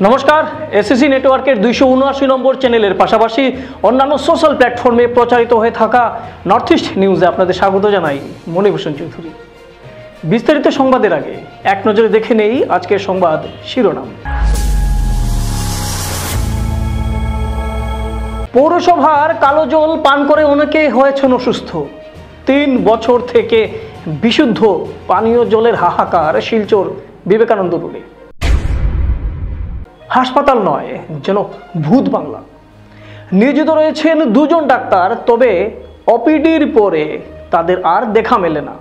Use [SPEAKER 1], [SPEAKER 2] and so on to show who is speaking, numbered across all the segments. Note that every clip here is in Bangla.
[SPEAKER 1] নমস্কার, এসএসসি নেটওয়ার্কের 279 নম্বর চ্যানেলের পাশাপাশি অন্যান্য সোশ্যাল প্ল্যাটফর্মে প্রচারিত হয়ে থাকা নর্থ ইস্ট নিউজে আপনাদের স্বাগত জানাই। মনিভূষণ চৌধুরী। বিস্তারিত সংবাদের আগে এক নজরে দেখে নেই আজকের সংবাদ শিরোনাম। পৌরসভার কালো জল পান করে অনেকে হয়েছেন অসুস্থ। 3 বছর থেকে বিশুদ্ধ পানীয় জলের হাহাকার শিলচর বিবেকানন্দ রোডে। হাসপাতাল নয়, যেন ভূত বাংলা। নিয়োজিত রয়েছেন 2 জন ডাক্তার, তবে ওপিডির পরে তাদের আর দেখা মেলে না।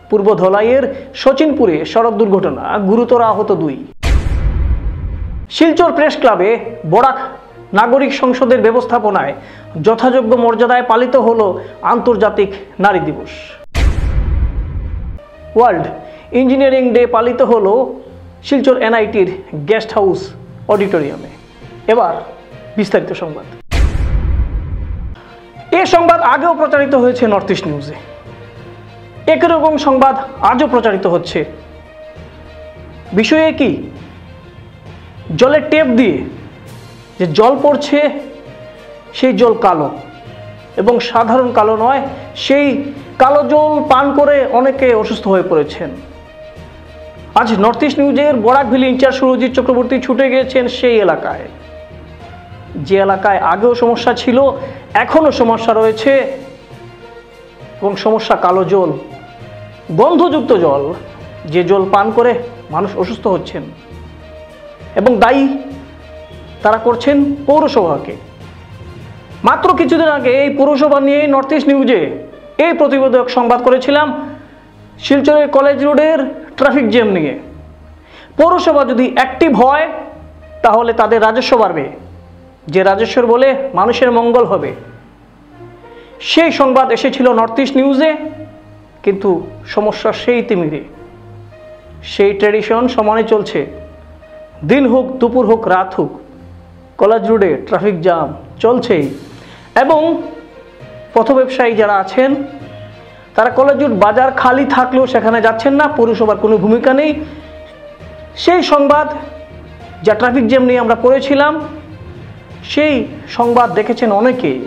[SPEAKER 1] পূর্ব ধলাইয়ের সচিনপুরে সড়ক দুর্ঘটনা, গুরুতর আহত 2। শিলচর প্রেস ক্লাবে বরাক নাগরিক সংসদের ব্যবস্থাপনায় যথাযোগ্য মর্যাদায় পালিত হলো আন্তর্জাতিক নারী দিবস। ওয়ার্ল্ড ইঞ্জিনিয়ারিং ডে পালিত হলো শিলচর এনআইটির গেস্ট হাউস অডিটোরিয়ামে। এবার বিস্তারিত সংবাদ। এই সংবাদ আগেও প্রচারিত হয়েছে নর্থ ইস্ট নিউজে। একই রকম সংবাদ আজও প্রচারিত হচ্ছে। বিষয়ে কি, জলের টেপ দিয়ে যে জল পড়ছে সেই জল কালো, এবং সাধারণ কালো নয়, সেই কালো জল পান করে অনেকে অসুস্থ হয়ে পড়েছেন। আজ নর্থ ইস্ট নিউজের বরাক ভ্যালি ইনচার্জ সুরজিৎ চক্রবর্তী ছুটে গিয়েছেন সেই এলাকায়, যে এলাকায় আগেও সমস্যা ছিল, এখনো সমস্যা রয়েছে, এবং সমস্যা কালো জল, গন্ধযুক্ত জল, যে জল পান করে মানুষ অসুস্থ হচ্ছেন, এবং দায়ী তারা করছেন পৌরসভাকে। মাত্র কিছুদিন আগে এই পৌরসভা নিয়ে নর্থ ইস্ট নিউজে এই প্রতিবেদক সংবাদ করেছিলাম শিলচরের কলেজ রোডের ট্রাফিক জ্যাম নিয়ে। পৌরসভা যদি অ্যাক্টিভ হয় তাহলে তাদের রাজস্ব বাড়বে, যে রাজস্বের বলে মানুষের মঙ্গল হবে। সেই সংবাদ এসেছিল নর্থ ইস্ট নিউজে, কিন্তু সমস্যা সেই তিমিরে। সেই ট্র্যাডিশন সমানে চলছে। দিন হোক, দুপুর হোক, রাত হোক, কলেজ রোডে ট্রাফিক জ্যাম চলছেই। এবং পথ ব্যবসায়ী যারা আছেন তারা কলেজ রোড বাজার খালি থাকলেও সেখানে যাচ্ছেন না, পৌরসভার কোনো ভূমিকা নেই। সেই সংবাদ যা ট্রাফিক জ্যাম নিয়ে আমরা পড়েছিলাম, সেই সংবাদ দেখেছেন অনেকেই।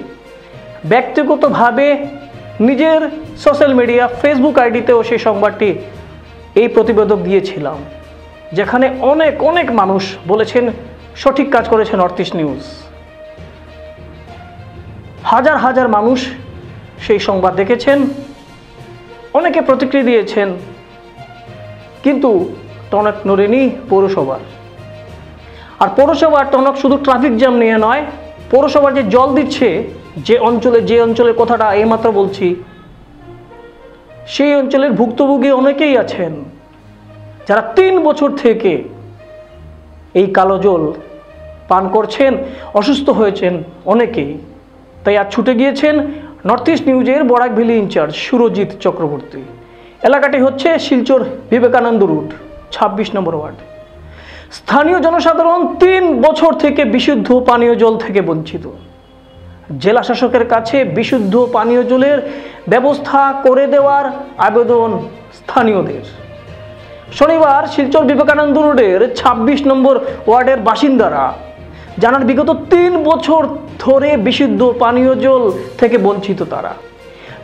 [SPEAKER 1] ব্যক্তিগতভাবে নিজের সোশ্যাল মিডিয়া ফেসবুক আইডিতেও সেই সংবাদটি এই প্রতিবেদক দিয়েছিলাম, যেখানে অনেক অনেক মানুষ বলেছেন সঠিক কাজ করেছে নর্থ ইস্ট নিউজ। হাজার হাজার মানুষ সেই সংবাদ দেখেছেন, অনেকে প্রতিক্রিয়া দিয়েছেন, কিন্তু টনক নড়েনি পৌরসভার। আর পৌরসভার টনক শুধু ট্রাফিক জ্যাম নিয়ে নয়, পৌরসভা যে জল দিচ্ছে যে অঞ্চলের কথাটা এইমাত্র বলছি, সেই অঞ্চলের ভুক্তভোগী অনেকেই আছেন যারা 3 বছর থেকে এই কালো জল পান করছেন, অসুস্থ হয়েছেন অনেকেই। তাই আজ ছুটে গিয়েছেন নর্থ ইস্ট নিউজের বরাক ভ্যালি ইনচার্জ সুরজিৎ চক্রবর্তী। এলাকাটি হচ্ছে শিলচর বিবেকানন্দ রোড, 26 নম্বর ওয়ার্ড। স্থানীয় জনসাধারণ 3 বছর থেকে বিশুদ্ধ পানীয় জল থেকে বঞ্চিত। জেলা শাসকের কাছে বিশুদ্ধ পানীয় জলের ব্যবস্থা করে দেওয়ার আবেদন স্থানীয়দের। শনিবার শিলচর বিবেকানন্দ রোডের 26 নম্বর ওয়ার্ডের বাসিন্দারা জানান বিগত 3 বছর ধরে বিশুদ্ধ পানীয় জল থেকে বঞ্চিত তারা।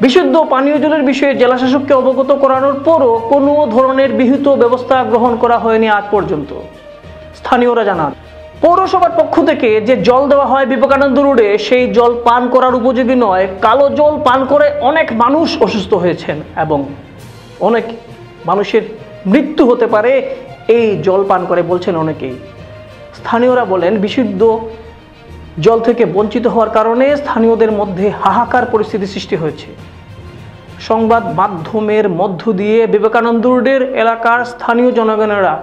[SPEAKER 1] বিশুদ্ধ পানীয় জলের বিষয়ে জেলা শাসককে অবগত করানোর পরও কোনো ধরনের বিহিত ব্যবস্থা গ্রহণ করা হয়নি আজ পর্যন্ত। স্থানীয়রা জানান পৌরসভার পক্ষ থেকে যে জল দেওয়া হয় বিবেকানন্দ রোডে, সেই জল পান করার উপযোগী নয়। কালো জল পান করে অনেক মানুষ অসুস্থ হয়েছেন, এবং অনেক মানুষের মৃত্যু হতে পারে এই জল পান করে বলছেন অনেকেই। স্থানীয়রা বলেন বিশুদ্ধ জল থেকে বঞ্চিত হওয়ার কারণে স্থানীয়দের মধ্যে হাহাকার পরিস্থিতি সৃষ্টি হয়েছে। সংবাদ মাধ্যমের মধ্য দিয়ে বিবেকানন্দ রোডের এলাকার স্থানীয় জনগণেরা,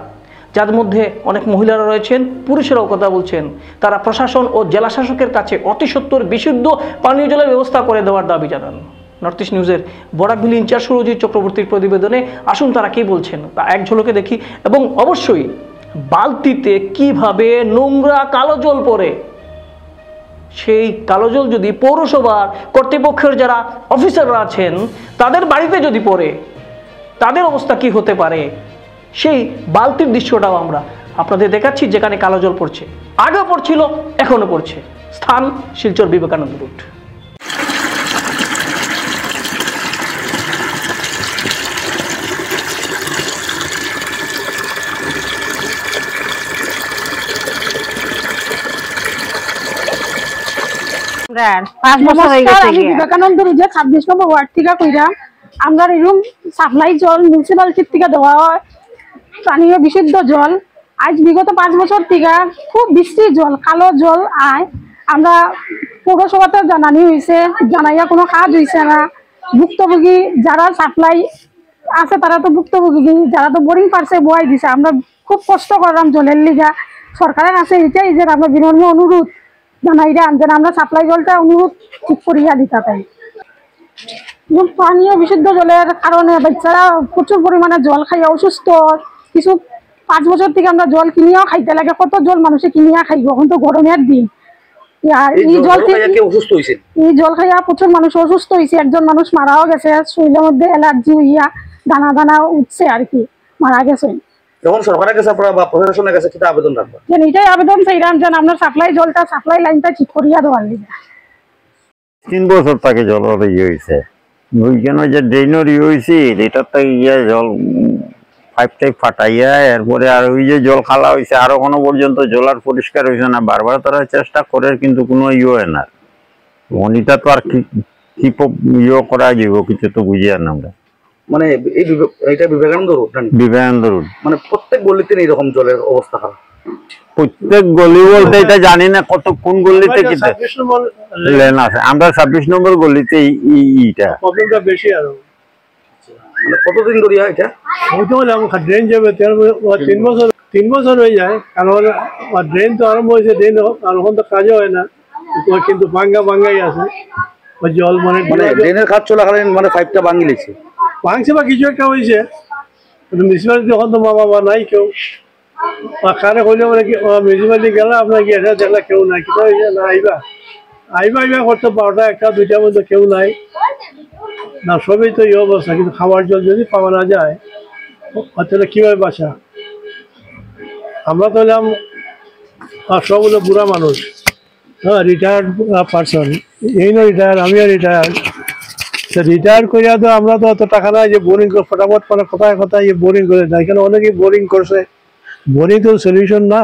[SPEAKER 1] যার মধ্যে অনেক মহিলারা রয়েছেন, পুরুষেরাও কথা বলছেন, তারা প্রশাসন ও জেলা শাসকের কাছে অতি সত্বর বিশুদ্ধ পানীয় জলের ব্যবস্থা করে দেওয়ার দাবি জানান। নর্থ ইস্ট নিউজের বরাক ভ্যালি ইনচার্জ সুরজিৎ চক্রবর্তীর প্রতিবেদনে আসুন তারা কি বলছেন তা এক ঝলকে দেখি। এবং অবশ্যই বালতিতে কিভাবে নোংরা কালো জল পড়ে, সেই কালো জল যদি পৌরসভার কর্তৃপক্ষের যারা অফিসাররা আছেন তাদের বাড়িতে যদি পড়ে, তাদের অবস্থা কি হতে পারে, সেই বালতির দৃশ্যটাও আমরা আপনাদের দেখাচ্ছি যেখানে কালো জল পড়ছে, আগেও পড়ছিল, এখনো পড়ছে। স্থান শিলচর বিবেকানন্দ রোড।
[SPEAKER 2] বিবেকানন্দ রোডে 26 নম্বর ওয়ার্ড থেকে কইরা আমরা এরকম সাপ্লাই জল মিউনিসিপালিটির থেকে দেওয়া হয়, পানীয় বিশুদ্ধ জল। আজ বিগত 5 বছর থেকে খুব বৃষ্টি জল, কালো জল আয়। আমরা পৌরসভাতে জানানি হয়েছে, জানাইয়া কোনো কাজ হয়েছে না। ভুক্তভোগী যারা সাপ্লাই আছে তারা তো ভুক্তভোগী, যারা তো বোরিং পারছে বয়াই দিছে। আমরা খুব কষ্ট করলাম জলের লিগা। সরকারের কাছে এটাই যে আমরা বিনম্র অনুরোধ জানাই যেন আমরা সাপ্লাই জলটা অনুরোধ ঠিক করিয়া দিতে পাই। পানীয় বিশুদ্ধ জলের কারণে বাচ্চারা প্রচুর পরিমাণে জল খাইয়া অসুস্থ। কিছু 5 বছর থেকে আমরা জল কিনিয়াও খাইতে লাগে, কত জল মানুষে কিনিয়া খাইব, এখন তো গরমের দিন। আর এই জল খাইয়া প্রচুর মানুষ অসুস্থ হয়েছে, একজন মানুষ মারাও গেছে, শরীরের মধ্যে অ্যালার্জি হইয়া দানা দানা উঠছে আর কি, মারা গেছে।
[SPEAKER 3] যখন সরকারের কাছে আপনারা বা প্রশাসনের কাছে কি আবেদন রাখবেন?
[SPEAKER 2] যেন এটাই আবেদন চাইলাম যেন আমরা সাপ্লাই জলটা, সাপ্লাই লাইনটা ঠিক করিয়া দেওয়ার লিগে।
[SPEAKER 4] 3 বছর থেকে জলের ইয়ে হয়েছে, ওইখানে যে ড্রেনের ইয়ে হয়েছে এটার থেকে ইয়ে জল পাইপ টাইপ ফাটাইয়া এরপরে আর ওই যে জল খালা হয়েছে, আর এখনো পর্যন্ত জল আর পরিষ্কার হয়েছে না। বারবার তারা চেষ্টা করে কিন্তু কোনো ইয়ে হয় না। এটা তো আর কি ইয়ে করা যাব কিছু তো বুঝি আর না আমরা।
[SPEAKER 3] মানে এটা বিবেকানন্দ রোড,
[SPEAKER 4] বিবেকানন্দ রোড
[SPEAKER 3] মানে প্রত্যেক গলিতে এইরকম জলের অবস্থা খারাপ।
[SPEAKER 4] প্রত্যেক গলি বলতে এটা জানি না কত কোন গলিতে কি লেন আছে। আমরা 26 নম্বর গলিতে এইটা
[SPEAKER 5] প্রবলেমটা বেশি। আর
[SPEAKER 3] মানে কতদিন ধরে এটা
[SPEAKER 5] হইতে হলে আমার ড্রেন যাবে 3 বছর হয়ে যায়। কারণ ড্রেন তো আরম্ভ হয়েছে, ড্রেন আর এখন তো কাজও হয় না, কিন্তু ভাঙ্গাই আছে ওই জল। মানে
[SPEAKER 3] ড্রেনের কাজ চলাকালীন মানে পাইপটা ভাঙিলেছে,
[SPEAKER 5] ভাঙছে বা কিছু একটা হয়েছে। মিউনিসিপালিটি এখন তো মা বাবা নাই কেউ, কারে কইলে মানে কি মিউনিসিপালিটি গেলে আপনার কি এটা দেখলে কেউ নাই, কি না আইবা করতে 12টা 1টা 2টার মধ্যে কেউ নাই না। সবই তো এই অবস্থা, কিন্তু খাওয়ার জল যদি পাওয়া না যায় তাহলে কিভাবে বাঁচা? আমরা তো হলাম সবগুলো বুড়া মানুষ, হ্যাঁ, রিটায়ার্ড পার্সন। এই না রিটায়ার, আমিও রিটায়ার্ড। রিটায়ার করিয়া তো আমরা তো অত টাকা নাই যে বোরিং করে ফটাফট মানে কথায় বোরিং করে দেয়। এখানে অনেকেই বোরিং করছে, বোরিং তো সলিউশন না।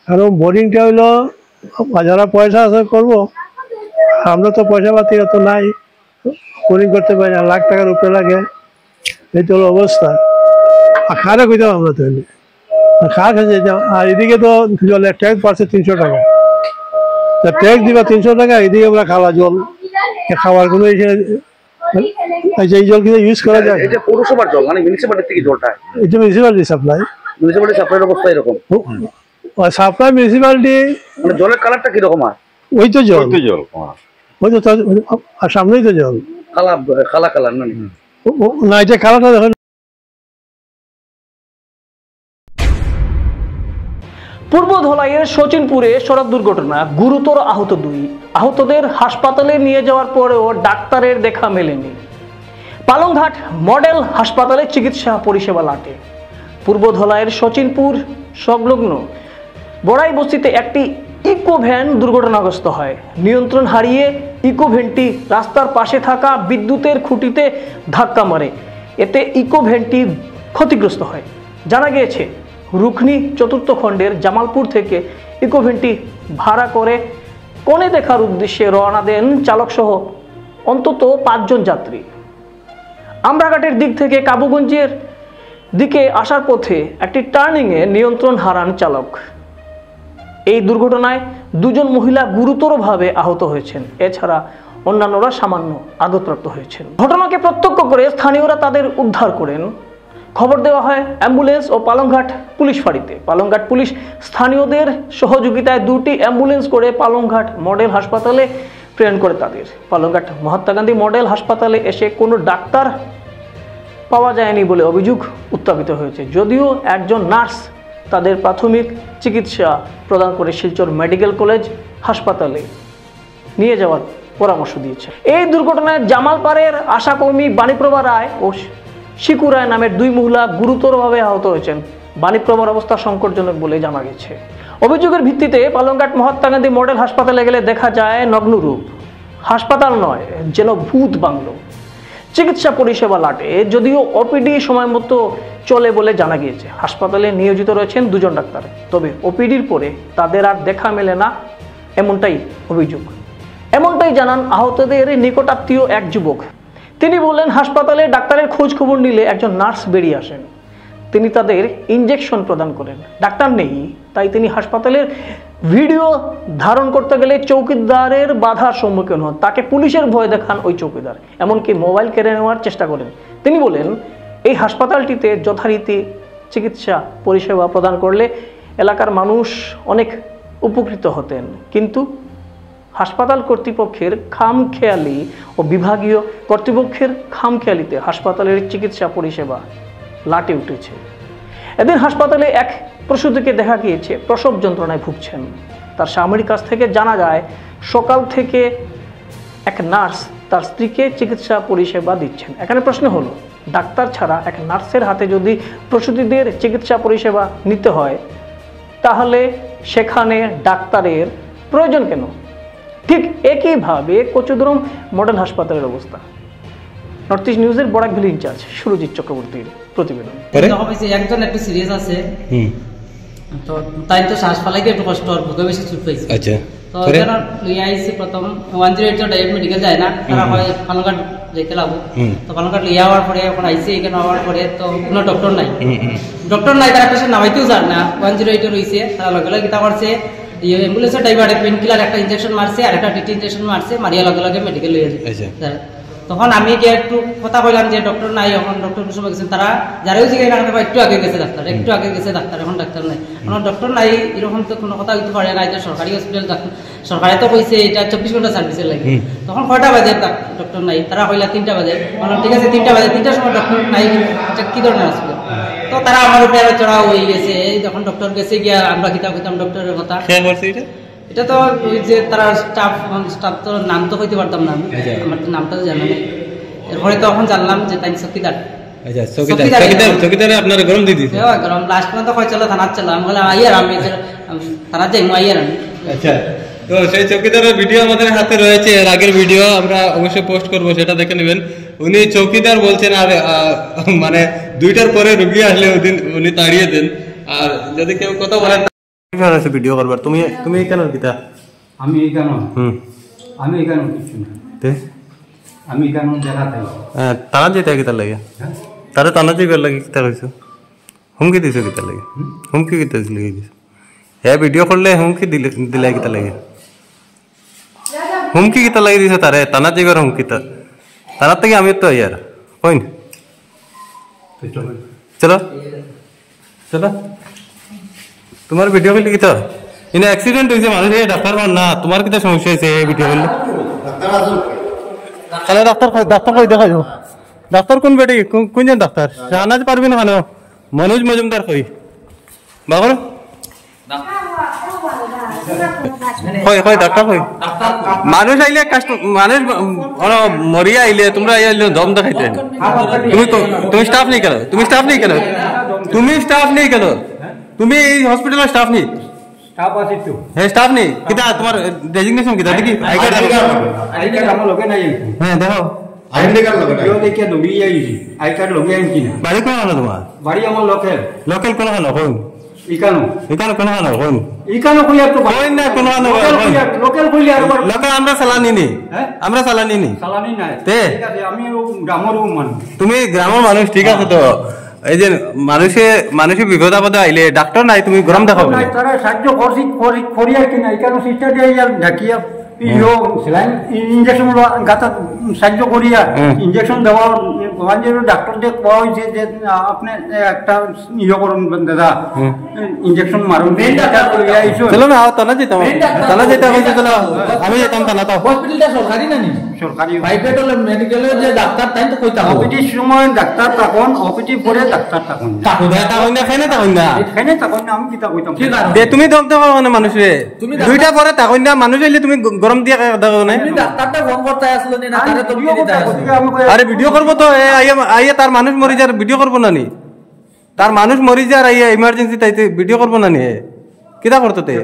[SPEAKER 5] কারণ বোরিংটা হইলো যারা পয়সা আছে করবো, আমরা তো পয়সা পাতি অত নাই, বোরিং করতে পারি না, লাখ টাকার উপরে লাগে। এই তো হলো অবস্থা। আর খারে কইতাম আমরা তাহলে খাওয়া খেয়ে যেতাম। আর এদিকে তো জলের ট্যাক্স পাচ্ছে 300 টাকা, তা ট্যাক্স দিবা 300 টাকা, এদিকে আমরা খাওয়া জল, খাওয়ার কোনো এই জল কিন্তু ইউজ করা যায়।
[SPEAKER 3] এটা পৌরসভার জল মানে মিউনিসিপালিটি থেকে জলটা,
[SPEAKER 5] এটা মিউনিসিপালিটি সাপ্লাই।
[SPEAKER 3] মিউনিসিপালিটি সাপ্লাইয়ের অবস্থা এরকম।
[SPEAKER 5] সাপ্লাই মিউনিসিপালিটি
[SPEAKER 3] মানে জলের কালারটা কি রকম হয়?
[SPEAKER 5] ওই তো জল, ওই তো আর সামনেই তো জল
[SPEAKER 3] কালা কালার না?
[SPEAKER 5] না, এটা কালারটা দেখেন।
[SPEAKER 1] পূর্ব ধলাইয়ের শচীনপুরে সড়ক দুর্ঘটনা, গুরুতর আহত 2। আহতদের হাসপাতালে নিয়ে যাওয়ার পরেও ডাক্তারের দেখা মেলেনি। পালংঘাট মডেল হাসপাতালে চিকিৎসা পরিষেবা লাটে। পূর্ব ধলাইয়ের শচীনপুর সংলগ্ন বড়াই বস্তিতে একটি ইকো ভ্যান দুর্ঘটনাগ্রস্ত হয়। নিয়ন্ত্রণ হারিয়ে ইকো ভ্যানটি রাস্তার পাশে থাকা বিদ্যুতের খুঁটিতে ধাক্কা মারে। এতে ইকো ভ্যানটি ক্ষতিগ্রস্ত হয়। জানা গিয়েছে রুখনি 4th খণ্ডের জামালপুর থেকে ইকো ভ্যানটি ভাড়া করে কোণে দেখার উদ্দেশ্যে রওনা দেন চালকসহ অন্তত 5 জন যাত্রী। আমরাঘাটের দিক থেকে কাবুগঞ্জের দিকে আসার পথে একটি টার্নিংয়ে নিয়ন্ত্রণ হারান চালক। এই দুর্ঘটনায় 2 জন মহিলা গুরুতরভাবে আহত হয়েছেন। এছাড়া অন্যান্যরা সামান্য আঘাতপ্রাপ্ত হয়েছেন। ঘটনাকে প্রত্যক্ষ করে স্থানীয়রা তাদের উদ্ধার করেন। খবর দেওয়া হয় অ্যাম্বুলেন্স ও পালংঘাট পুলিশ ফাঁড়িতে। পালংঘাট পুলিশ স্থানীয়দের সহযোগিতায় 2টি অ্যাম্বুলেন্স করে পালংঘাট মডেল হাসপাতালে প্রেরণ করে তাদের। পালংঘাট মহাত্মা গান্ধী মডেল হাসপাতালে এসে কোনো ডাক্তার পাওয়া যায়নি বলে অভিযোগ উত্থাপিত হয়েছে। যদিও একজন নার্স তাদের প্রাথমিক চিকিৎসা প্রদান করে শিলচর মেডিকেল কলেজ হাসপাতালে নিয়ে যাওয়ার পরামর্শ দিয়েছে। এই দুর্ঘটনায় জামালপাড়ের আশাকর্মী বাণীপ্রভা রায় ও শিকু রায় নামের 2 মহিলা গুরুতরভাবে আহত হয়েছেন। বাণীপ্রভার অবস্থা সংকটজনক বলে জানা গেছে। অভিযোগের ভিত্তিতে পালংঘাট মহাত্মা গান্ধী মডেল হাসপাতালে গেলে দেখা যায় নগ্ন রূপ। হাসপাতাল নয়, যেন ভূত বাংলো। চিকিৎসা পরিষেবা লাটে, যদিও ওপিডি সময় মতো চলে বলে জানা গিয়েছে। হাসপাতালে নিয়োজিত রয়েছেন 2 জন ডাক্তার, তবে ওপিডির পরে তাদের আর দেখা মেলে না, এমনটাই অভিযোগ। এমনটাই জানান আহতদের নিকটাত্মীয় এক যুবক। তিনি বললেন, হাসপাতালে ডাক্তারের খোঁজ খবর নিলে একজন নার্স বেরিয়ে আসেন। তিনি তাদের ইনজেকশন প্রদান করেন। ডাক্তার নেই, তাই তিনি হাসপাতালের ভিডিও ধারণ করতে গেলে চৌকিদারের বাধার সম্মুখীন হন। তাকে পুলিশের ভয় দেখান ওই চৌকিদার, এমনকি মোবাইল কেড়ে নেওয়ার চেষ্টা করেন। তিনি বলেন, এই হাসপাতালটিতে যথারীতি চিকিৎসা পরিষেবা প্রদান করলে এলাকার মানুষ অনেক উপকৃত হতেন, কিন্তু হাসপাতাল কর্তৃপক্ষের খামখেয়ালি ও বিভাগীয় কর্তৃপক্ষের খামখেয়ালিতে হাসপাতালের চিকিৎসা পরিষেবা লাটে উঠেছে। এদিন হাসপাতালে এক প্রসূতিকে দেখা গিয়েছে প্রসব যন্ত্রণায় ভুগছেন। তার স্বামীর কাছ থেকে জানা যায়, সকাল থেকে এক নার্স তার স্ত্রীকে চিকিৎসা পরিষেবা দিচ্ছেন। এখানে প্রশ্ন হলো, ডাক্তার ছাড়া এক নার্সের হাতে যদি প্রসূতিদের চিকিৎসা পরিষেবা নিতে হয়, তাহলে সেখানে ডাক্তারের প্রয়োজন কেন? ঠিক একইভাবে কচুদরম মডেল হাসপাতালের অবস্থা। নর্থ ইস্ট নিউজের বরাকভ্যালি ইনচার্জ সুরজিৎ চক্রবর্তীর প্রতিবেদন।
[SPEAKER 6] একজন একটু সিরিয়াস আছে, তো তাই তো শ্বাস ফালাইতে একটু কষ্ট, আর বুকে বেশি চুট পাইছে।
[SPEAKER 7] আচ্ছা,
[SPEAKER 6] তো এখানে লই আইছি প্রথম 108 ডাইরেক্ট মেডিকেল যায় না, তারা হয় পালংঘাট যাইতে লাগবো। তো পালংঘাট লই আওয়ার পরে এখন আইছি, এখানে আওয়ার পরে তো কোনো ডক্টর নাই। তারা পেশেন্ট নামাইতেও যান না। 108 রয়েছে, তারা লগে লগে কিতা করছে, অ্যাম্বুলেন্সের ড্রাইভার পেন কিলার একটা ইঞ্জেকশন মারছে, আর একটা টিটি ইঞ্জেকশন মারছে, মারিয়া লগে লগে মেডিকেল লইয়া যায়। তখন আমি গিয়ে একটু কথা বললাম যে ডক্টর নাই, এখন ডক্টর সময় গেছেন। তারা যারাও জিজ্ঞাসা না একটু আগে গেছে ডাক্তার, একটু আগে গেছে ডাক্তার, এখন ডাক্তার নাই। এখন ডক্টর নাই, এরকম তো কোনো কথা হইতে পারে না। যে সরকারি হসপিটাল, সরকারে তো কইছে এটা 24 ঘন্টা সার্ভিসের লাগে। তখন 6টা বাজে ডক্টর নাই, তারা কইলা 3টা বাজে। বললাম ঠিক আছে 3টা বাজে, 3টার সময় ডক্টর নাই, কি ধরনের হসপিটাল? তো তারা আমার উপরে চড়া হয়ে গেছে। যখন ডক্টর গেছে গিয়া আমরা কিতাব কইতাম ডক্টরের কথা। এটা তো ওই যে তারা স্টাফ তো নাম তো হইতে পারতাম না, আমার তো নামটা জানা নেই। এরপরে তখন জানলাম যে তাই চৌকিদার।
[SPEAKER 7] চৌকিদারে আপনার গরম দিয়ে দিয়েছে।
[SPEAKER 6] গরম লাস্ট পর্যন্ত কয় চলো থানার চলো, আমি বললাম আইয়ার, আমি থানার যাই আইয়ার আমি।
[SPEAKER 7] আচ্ছা, তো সেই চৌকিদারের ভিডিও আমাদের হাতে রয়েছে, এর আগের ভিডিও আমরা অবশ্যই পোস্ট করবো, সেটা দেখে নেবেন। উনি চৌকিদার বলছেন, আর মানে 2টার পরে রুগী আসলে উনি তাড়িয়ে দেন। আর যদি কেউ কথা বলেন ভিডিও করবার, তুমি কেন কিতা?
[SPEAKER 8] আমি কেন আমি কেন কিছু না, আমি কেন দেখাতে
[SPEAKER 7] টানা যেতে কিতা লাগে, তারা টানা যাইবার লাগে কিতা কইছো? হুমকি দিছো কিতা লাগে? হুমকি কিতা দিছো? হ্যাঁ, ভিডিও করলে হুমকি দিলে কিতা লাগে? হুমকি কিতা লাগে দিছো তারে? টানা যাইবার হুমকি তারার থেকে আমি তো ইয়ার কইন। চলো চলো, তোমার ভিডিও করলে কিতা? ইনে অ্যাক্সিডেন্ট হয়েছে, মানুষ ডাক্তার না, তোমার কিতা সমস্যা হয়েছে ভিডিও করলে? তাহলে ডাক্তার কই দেখা যাবো? ডাক্তার কোন বেটি, কোনজন ডাক্তার? জানাজ পারবি না কেন? মনোজ মজুমদার কই বাবর কই ডাক্তার কই? মানুষ আইলে মানুষ মরিয়া আইলে তোমরা আইলে দম দেখাইতে, তুমি স্টাফ নেই কেন? তুমি স্টাফ নেই কেন? তুমি এই হসপিটালের স্টাফ নেই? হ্যাঁ, স্টাফ নেই। কিতা তোমার ডেজিগনেশন কিতা? দেখি আই কার্ড
[SPEAKER 8] আমার লোকে নাই।
[SPEAKER 7] হ্যাঁ, দেখাও। বাড়ি কোন হলো তোমার?
[SPEAKER 8] বাড়ি আমার লোকেল।
[SPEAKER 7] লোকেল কোন হলো? কোন
[SPEAKER 8] ইকানো
[SPEAKER 7] কোন হলো? কোন
[SPEAKER 8] ইকানো কইয়া তো
[SPEAKER 7] কোন না কোন হলো?
[SPEAKER 8] লোকেল কইলে আর
[SPEAKER 7] লোকেল আমরা চালানি নি, আমরা চালানি নি,
[SPEAKER 8] চালানি নাই।
[SPEAKER 7] তে
[SPEAKER 8] ঠিক আছে, আমি গ্রামের মানুষ।
[SPEAKER 7] তুমি গ্রামের মানুষ, ঠিক আছে। তো এই যে মানুষের বিপদ আপদে আইলে ডাক্তার নাই, তুমি গরম দেখাবো না?
[SPEAKER 8] তারা সাহায্য করিয়া কিনা ইকানো সিস্টার দিয়ে ঢাকিয়া ইঞ্জেকশন গাতা সাহায্য করিয়া ইঞ্জেকশন দেওয়া ডাক্তার দিয়ে কোয়া হয়েছে যে আপনি একটা ইয়ে করুন দাদা, ইঞ্জেকশন মারুন।
[SPEAKER 7] চলো না, টানা যেতাম হয়েছে। চলো আমি যেতাম টানা। তো
[SPEAKER 6] হসপিটালটা সরকারি না?
[SPEAKER 8] সরকারি
[SPEAKER 6] প্রাইভেট হলে মেডিকেলে যে ডাক্তার তাই তো কইতা
[SPEAKER 8] অপিটির সময় ডাক্তার তখন, অপিটি পরে ডাক্তার তখন আমি কিতা কইতাম।
[SPEAKER 7] তুমি দম দেওয়া মানে মানুষে 2টা পরে তখন না মানুষ আইলে তুমি গরম দিয়ে দাও না?
[SPEAKER 6] ডাক্তারটা ফোন করতে আসলো না, তারে তো
[SPEAKER 7] আরে ভিডিও করবো তো, আইয়া তার মানুষ মরি যার ভিডিও করবো না নি? তার মানুষ মরি যার আইয়া ইমার্জেন্সি তাইতে ভিডিও করবো না নিয়ে কিতা করতো তে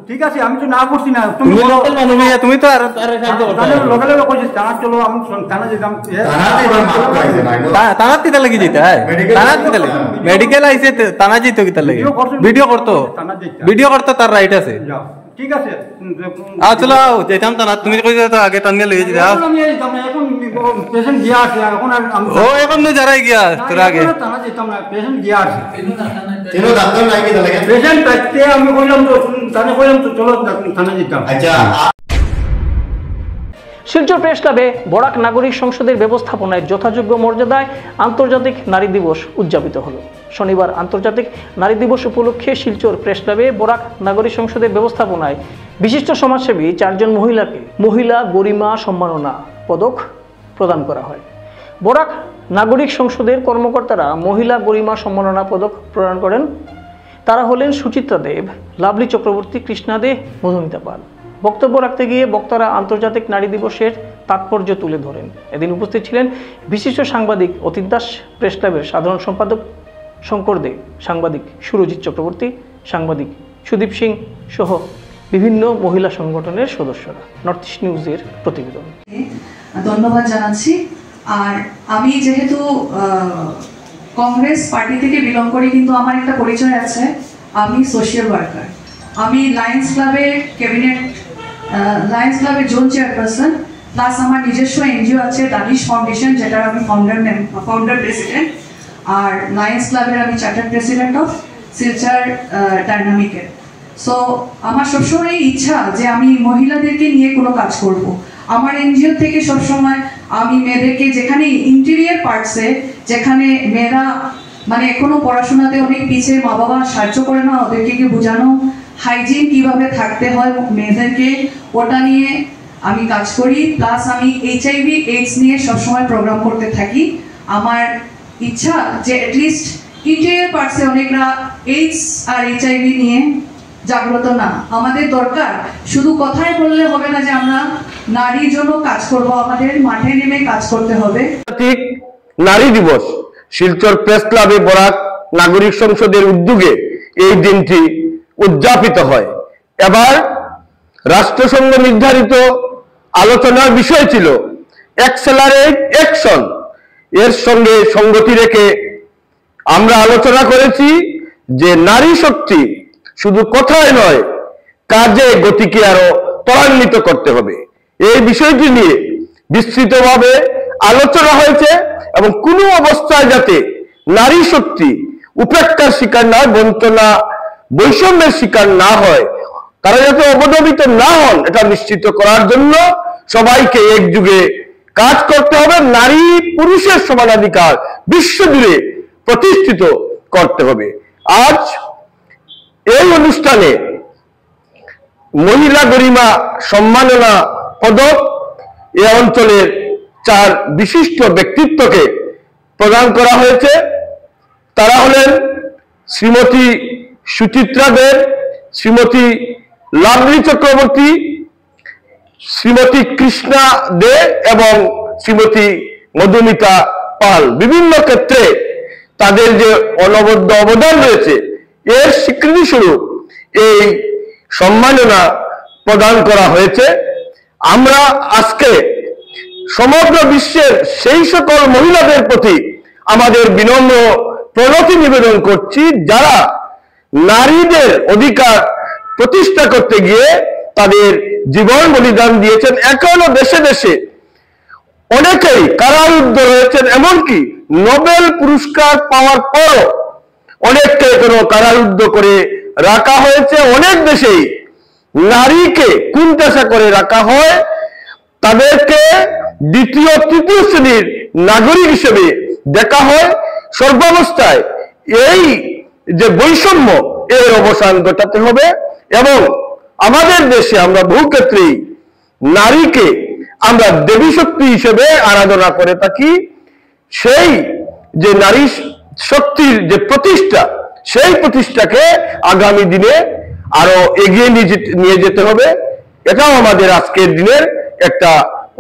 [SPEAKER 8] ঠিক আছে আমি তো না করছি না
[SPEAKER 7] তুমি লোকাল মানুষ হইয়া তুমি তো আর সাহায্য করতে
[SPEAKER 8] লোকালে কইছিস থানা চলো আমি থানা যেতাম
[SPEAKER 7] থানাত কিতা লাগি যেতে থানাত কিতা লাগি মেডিকেল আইছে থানা যেত কিতা লাগি ভিডিও করতো ভিডিও করতো তার রাইট আছে
[SPEAKER 8] ঠিক আছে
[SPEAKER 7] চলো যেতাম থানা তুমি কইছো তো আগে টানিয়ে লইয়ে যেতে
[SPEAKER 8] এখন পেশেন্ট গিয়া আছে এখন
[SPEAKER 7] ও এখন যারাই গিয়া তোর আগে
[SPEAKER 8] থানা যেতাম না পেশেন্ট গিয়া আছে
[SPEAKER 9] তিনো ডাক্তার নাই কি লাগে
[SPEAKER 8] পেশেন্ট থাকতে আমি কইলাম তো থানা কইলাম তো চলো থানা যেতাম
[SPEAKER 9] আচ্ছা
[SPEAKER 1] শিলচর প্রেস ক্লাবে বরাক নাগরিক সংসদের ব্যবস্থাপনায় যথাযোগ্য মর্যাদায় আন্তর্জাতিক নারী দিবস উদযাপিত হলো। শনিবার আন্তর্জাতিক নারী দিবস উপলক্ষে শিলচর প্রেস ক্লাবে বরাক নাগরিক সংসদের ব্যবস্থাপনায় বিশিষ্ট সমাজসেবী 4 জন মহিলাকে মহিলা গরিমা সম্মাননা পদক প্রদান করা হয়। বরাক নাগরিক সংসদের কর্মকর্তারা মহিলা গরিমা সম্মাননা পদক প্রদান করেন। তারা হলেন সুচিত্রা দেব, লাভলি চক্রবর্তী, কৃষ্ণা দে, মধুমিতা পাল। বক্তব্য রাখতে গিয়ে বক্তারা আন্তর্জাতিক নারী দিবসের তাৎপর্য তুলে ধরেন। এদিন উপস্থিত ছিলেন বিশিষ্ট সাংবাদিক অতীত দাস, প্রেস ক্লাবের সাধারণ সম্পাদক শঙ্কর দে, সাংবাদিক সুরজিৎ চক্রবর্তী, সাংবাদিক সুদীপ সিং সহ বিভিন্ন মহিলা সংগঠনের সদস্যরা। নর্থ ইস্ট নিউজের প্রতিবেদন।
[SPEAKER 10] ধন্যবাদ জানাচ্ছি। আর আমি যেহেতু কংগ্রেস পার্টি থেকে বিলং করি, কিন্তু আমার একটা পরিচয় আছে, আমি সোশ্যাল ওয়ার্কার। আমি লায়ন্স ক্লাবের ক্যাবিনেট, লায়ন্স ক্লাবের জোন চেয়ারপারসন, প্লাস আমার নিজস্ব এনজিও আছে দানিশ ফাউন্ডেশন, যেটার আমি ফাউন্ডার প্রেসিডেন্ট। আর লায়ন্স ক্লাবের আমি চার্টার প্রেসিডেন্ট অফ শিলচর ডাইনামিকের। সো আমার সবসময় ইচ্ছা যে আমি মহিলাদেরকে নিয়ে কোনো কাজ করব। আমার এনজিও থেকে সবসময় আমি মেয়েদেরকে, যেখানে ইন্টেরিয়ার পার্টসে যেখানে মেয়েরা মানে এখনো পড়াশোনাতে অনেক পিছিয়ে, মা বাবা সাহায্য করে না, ওদেরকে কি বোঝানো হাইজিন কিভাবে থাকতে হয় মেয়েদেরকে, ওটা নিয়ে আমি কাজ করি। প্লাস আমি HIV AIDS নিয়ে সবসময় প্রোগ্রাম করতে থাকি। আমার ইচ্ছা যে অ্যাটলিস্ট ইন্টেরিয়ার পার্টসে অনেকরা AIDS আর HIV নিয়ে জাগ্রত না। আমাদের দরকার শুধু কথায় বললে হবে না যে আমরা নারীর জন্য কাজ করব, আমাদের মাঠে নেমে কাজ করতে হবে।
[SPEAKER 11] ঠিক নারী দিবস শিলচর প্রেস ক্লাবে বরাক নাগরিক সংসদের উদ্যোগে এই দিনটি উদযাপিত হয়। এবার রাষ্ট্রসংঘ নির্ধারিত আলোচনার বিষয় ছিল অ্যাক্সেলারেট অ্যাকশন। এর সঙ্গে সঙ্গতি রেখে আমরা আলোচনা করেছি যে নারী শক্তি শুধু কথায় নয়, কাজে গতিকে আরো ত্বরান্বিত করতে হবে। এই বিষয়টি নিয়ে বিস্তৃতভাবে আলোচনা হয়েছে এবং কোনো অবস্থায় যাতে নারী শক্তি উপেক্ষার শিকার না, বঞ্চনা বৈষম্যের শিকার না হয়, তারা যাতে অবদমিত না হন, এটা নিশ্চিত করার জন্য সবাইকে একযুগে কাজ করতে হবে। নারী পুরুষের সমানাধিকার বিশ্বজুড়ে প্রতিষ্ঠিত করতে হবে। আজ এই অনুষ্ঠানে মহিলা গরিমা সম্মাননা পদক এ অঞ্চলের 4 বিশিষ্ট ব্যক্তিত্বকে প্রদান করা হয়েছে। তারা হলেন শ্রীমতী সুচিত্রা দেব, শ্রীমতী লাভলি চক্রবর্তী, শ্রীমতী কৃষ্ণা দে এবং শ্রীমতী মধুমিতা পাল। বিভিন্ন ক্ষেত্রে তাদের যে অনবদ্য অবদান রয়েছে, এর স্বীকৃতি স্বরূপ এই সম্মাননা প্রদান করা হয়েছে। আমরা আজকে সমগ্র বিশ্বের সেই সকল মহিলাদের প্রতি আমাদের বিনম্র প্রণতি নিবেদন করছি, যারা নারীদের অধিকার প্রতিষ্ঠা করতে গিয়ে তাদের জীবন বলিদান দিয়েছেন। এখনো দেশে দেশে অনেকেই কারারুদ্ধ রয়েছেন, এমনকি নোবেল পুরস্কার পাওয়ার পরও অনেককে এখনো কারারুদ্ধ করে রাখা হয়েছে। অনেক দেশেই নারীকে কুণ্ঠাসা করে রাখা হয়, তাদেরকে দ্বিতীয় তৃতীয় শ্রেণীর নাগরিক হিসেবে দেখা হয়। সর্বাবস্থায় এই যে বৈষম্য, এর অবসান ঘটাতে হবে এবং আমাদের দেশে আমরা বহু ক্ষেত্রেই নারীকে আমরা দেবী শক্তি হিসেবে আরাধনা করে থাকি। সেই যে নারী শক্তির যে প্রতিষ্ঠা, সেই প্রতিষ্ঠাকে আগামী দিনে আরো এগিয়ে নিয়ে যেতে হবে। এটাও আমাদের আজকের দিনের একটা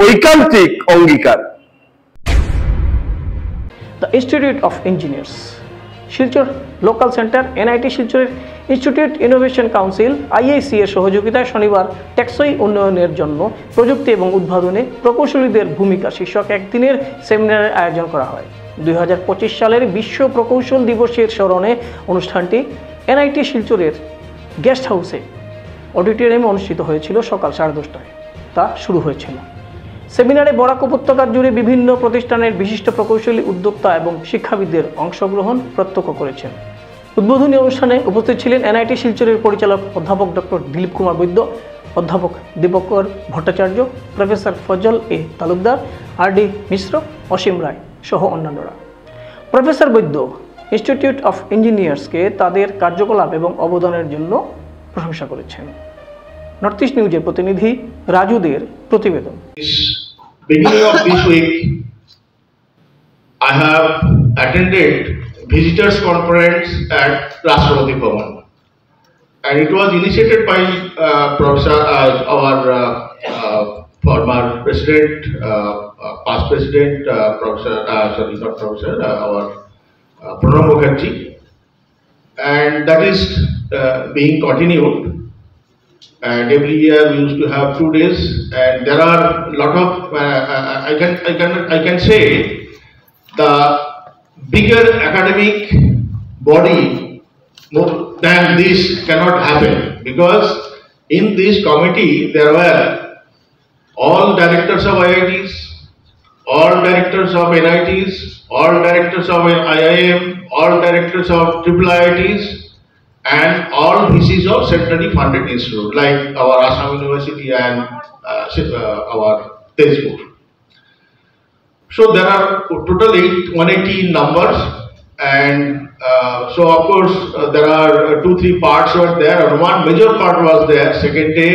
[SPEAKER 11] ঐকান্তিক অঙ্গীকার।
[SPEAKER 1] The Institute of Engineers, Silchar local centre, NIT শিলচরের ইনস্টিটিউট ইনোভেশন কাউন্সিল, আইআইসি এর সহযোগিতায় শনিবার টেকসই উন্নয়নের জন্য প্রযুক্তি এবং উদ্ভাবনে প্রকৌশলীদের ভূমিকা শীর্ষক একদিনের সেমিনারের আয়োজন করা হয়। 2025 সালের বিশ্ব প্রকৌশল দিবসের স্মরণে অনুষ্ঠানটি এনআইটি শিলচরের গেস্ট হাউসে অডিটোরিয়ামে অনুষ্ঠিত হয়েছিল সকাল 10:30টায়। তা শুরু হয়েছিল। সেমিনারে বরাক উপত্যকা জুড়ে বিভিন্ন প্রতিষ্ঠানের বিশিষ্ট প্রকৌশলী, উদ্যোক্তা এবং শিক্ষাবিদদের অংশগ্রহণ প্রত্যক্ষ করেছেন। উদ্বোধনী অনুষ্ঠানে উপস্থিত ছিলেন এনআইটি শিলচরের পরিচালক অধ্যাপক ডক্টর দিলীপ কুমার বৈদ্য, অধ্যাপক দীপকর ভট্টাচার্য, প্রফেসর ফজল এ তালুকদার, আর.ডি. মিশ্র, অসীম রায় সহ অন্যান্যরা। প্রফেসর বৈদ্য ইনস্টিটিউট অফ ইঞ্জিনিয়ার্সকে তাদের কার্যকলাপ এবং অবদানের জন্য প্রশংসা করেছেন। নর্থ ইস্ট নিউজের প্রতিনিধি রাজুদের প্রতিবেদন।
[SPEAKER 12] Beginning of this week, I have attended visitors conference at Rashtrapati Bhavan, and it was initiated by Professor, our former president, past president, Professor, sorry, not Professor, our Pranab Mukherjee, and that is being continued. And every year we used to have 2 days, and there are a lot of I can say the bigger academic body more than this cannot happen, because in this committee there were all directors of IITs, all directors of NITs, all directors of IIM, all directors of triple IITs, and all VCs of centrally funded institute like our Assam University and our Tezpur. So there are totally 180 numbers, and so of course there are 2-3 parts were there, and one major part was there. Second day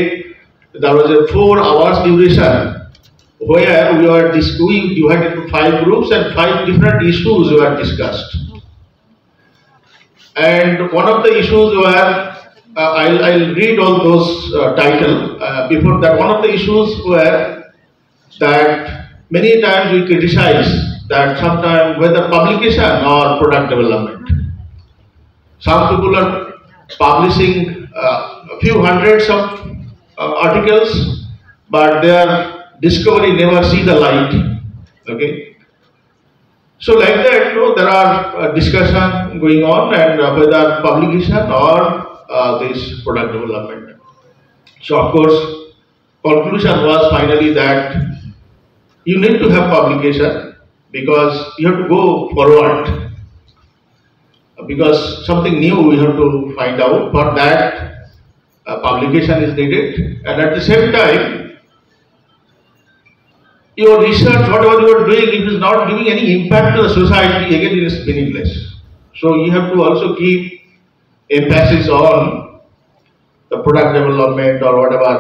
[SPEAKER 12] there was a 4 hours duration where we divided into 5 groups and 5 different issues were discussed. And one of the issues were, I'll read all those titles. Before that, one of the issues were that many times we criticize that sometimes whether publication or product development. Some people are publishing a few hundreds of articles, but their discovery never see the light. Okay. So like that, there are discussion going on, and whether publication or this product development. So of course, conclusion was finally that you need to have publication, because you have to go forward, because something new we have to find out. For that, publication is needed, and at the same time, your research, whatever you are doing, if it is not giving any impact to the society, again it is meaningless. So you have to also keep emphasis on the product development or whatever